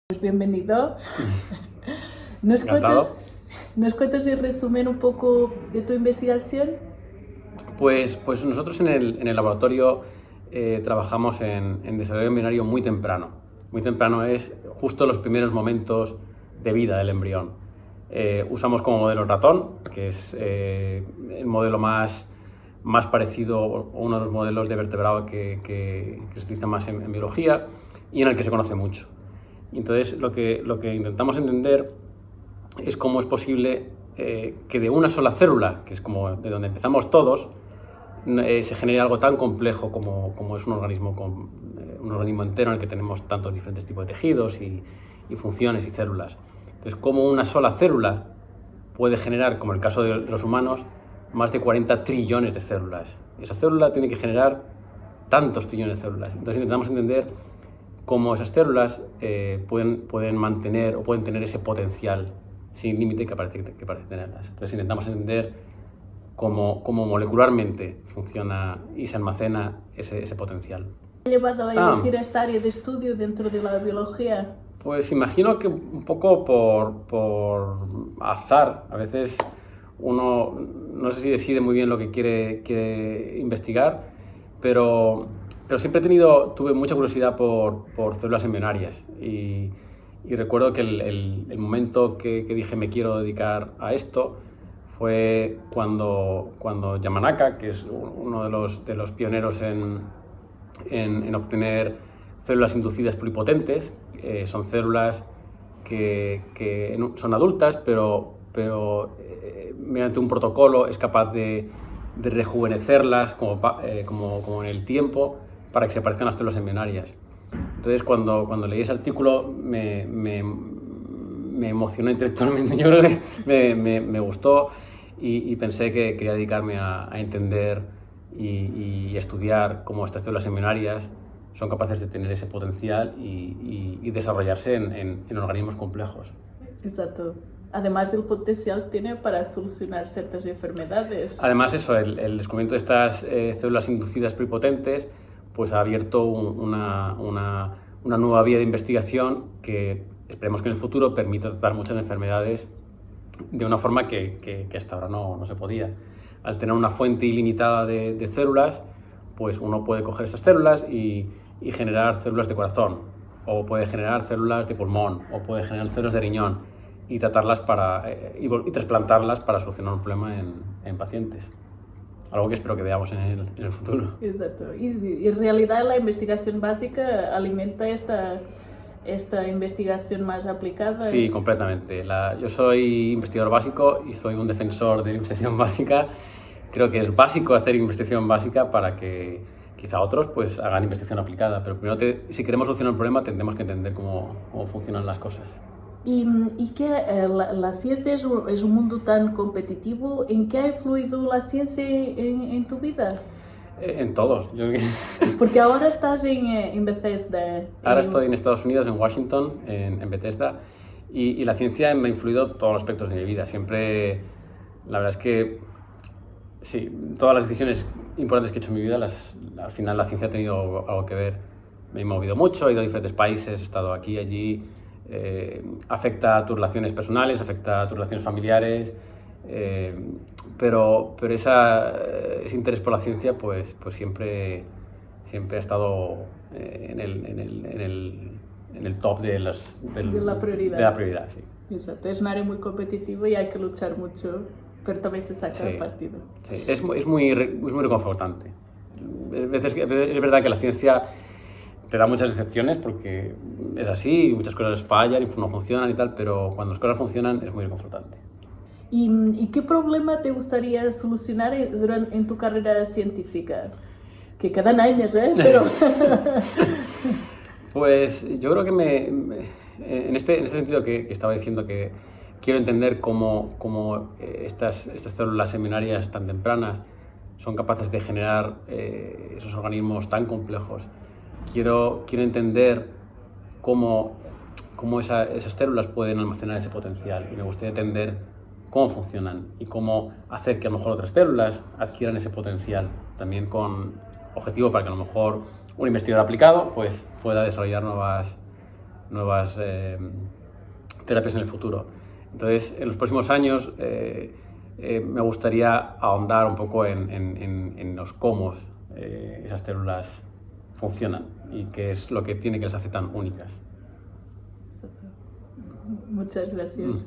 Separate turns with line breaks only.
Pues bienvenido. ¿Nos
Encantado.
¿Nos cuentas en resumen un poco de tu investigación?
Pues nosotros en el laboratorio trabajamos en desarrollo embrionario muy temprano. Muy temprano es justo los primeros momentos de vida del embrión. Usamos como modelo el ratón, que es el modelo más parecido, o uno de los modelos de vertebrado que se utiliza más en biología y en el que se conoce mucho. Y entonces lo que intentamos entender es cómo es posible que de una sola célula, que es como de donde empezamos todos, se genere algo tan complejo como es un organismo entero en el que tenemos tantos diferentes tipos de tejidos y funciones y células. Entonces, cómo una sola célula puede generar, como en el caso de los humanos, más de 40 trillones de células. Esa célula tiene que generar tantos trillones de células. Entonces intentamos entender cómo esas células pueden mantener o pueden tener ese potencial sin límite que parece tenerlas. Entonces intentamos entender cómo molecularmente funciona y se almacena ese potencial.
¿Te ha llevado a elegir esta área de estudio dentro de la biología?
Pues imagino que un poco por azar. A veces uno no sé si decide muy bien lo que quiere investigar, pero siempre tuve mucha curiosidad por células embrionarias y recuerdo que el momento que dije me quiero dedicar a esto fue cuando Yamanaka, que es uno de los pioneros en obtener células inducidas pluripotentes, son células que son adultas, pero mediante un protocolo es capaz de rejuvenecerlas como en el tiempo para que se parezcan a las células embrionarias. Entonces, cuando leí ese artículo me emocionó intelectualmente, yo creo que me gustó y pensé que quería dedicarme a entender y estudiar cómo estas células embrionarias son capaces de tener ese potencial y desarrollarse en organismos complejos.
Exacto. Además del potencial tiene para solucionar ciertas enfermedades.
Además, eso, el descubrimiento de estas células inducidas pluripotentes pues ha abierto una nueva vía de investigación que esperemos que en el futuro permita tratar muchas enfermedades de una forma que hasta ahora no se podía. Al tener una fuente ilimitada de células, pues uno puede coger esas células y generar células de corazón, o puede generar células de pulmón, o puede generar células de riñón y tratarlas y trasplantarlas para solucionar un problema en pacientes. Algo que espero que veamos en el futuro.
Exacto. Y en realidad la investigación básica alimenta esta investigación más aplicada.
Sí, completamente. Yo soy investigador básico y soy un defensor de la investigación básica. Creo que es básico hacer investigación básica para que quizá otros pues hagan investigación aplicada, pero primero si queremos solucionar un problema tendremos que entender cómo funcionan las cosas.
¿Y que la ciencia es un mundo tan competitivo? ¿En qué ha influido la ciencia en tu vida?
En todos.
Porque ahora estás en Bethesda.
Ahora estoy en Estados Unidos, en Washington, en Bethesda, y la ciencia me ha influido en todos los aspectos de mi vida. Siempre, la verdad es que sí, todas las decisiones importantes que he hecho en mi vida, al final la ciencia ha tenido algo que ver. Me he movido mucho, he ido a diferentes países, he estado aquí, allí. Afecta a tus relaciones personales, afecta a tus relaciones familiares, pero ese interés por la ciencia pues siempre ha estado en el top de la prioridad.
De la prioridad, sí. Exacto, es un área muy competitiva y hay que luchar mucho, pero también se saca el partido.
Sí, es muy reconfortante. Es verdad que la ciencia te da muchas decepciones porque es así, muchas cosas fallan y no funcionan y tal, pero cuando las cosas funcionan es muy reconfortante.
¿Y qué problema te gustaría solucionar en tu carrera científica? Que quedan años, ¿eh? Pero...
Pues yo creo que en este sentido que estaba diciendo, que quiero entender cómo estas células embrionarias tan tempranas son capaces de generar esos organismos tan complejos. Quiero entender cómo esas células pueden almacenar ese potencial y me gustaría entender cómo funcionan y cómo hacer que a lo mejor otras células adquieran ese potencial, también con objetivo para que a lo mejor un investigador aplicado pues pueda desarrollar nuevas nuevas terapias en el futuro. Entonces, en los próximos años me gustaría ahondar un poco en los cómo esas células funcionan y qué es lo que tiene que las hace tan únicas.
Muchas gracias.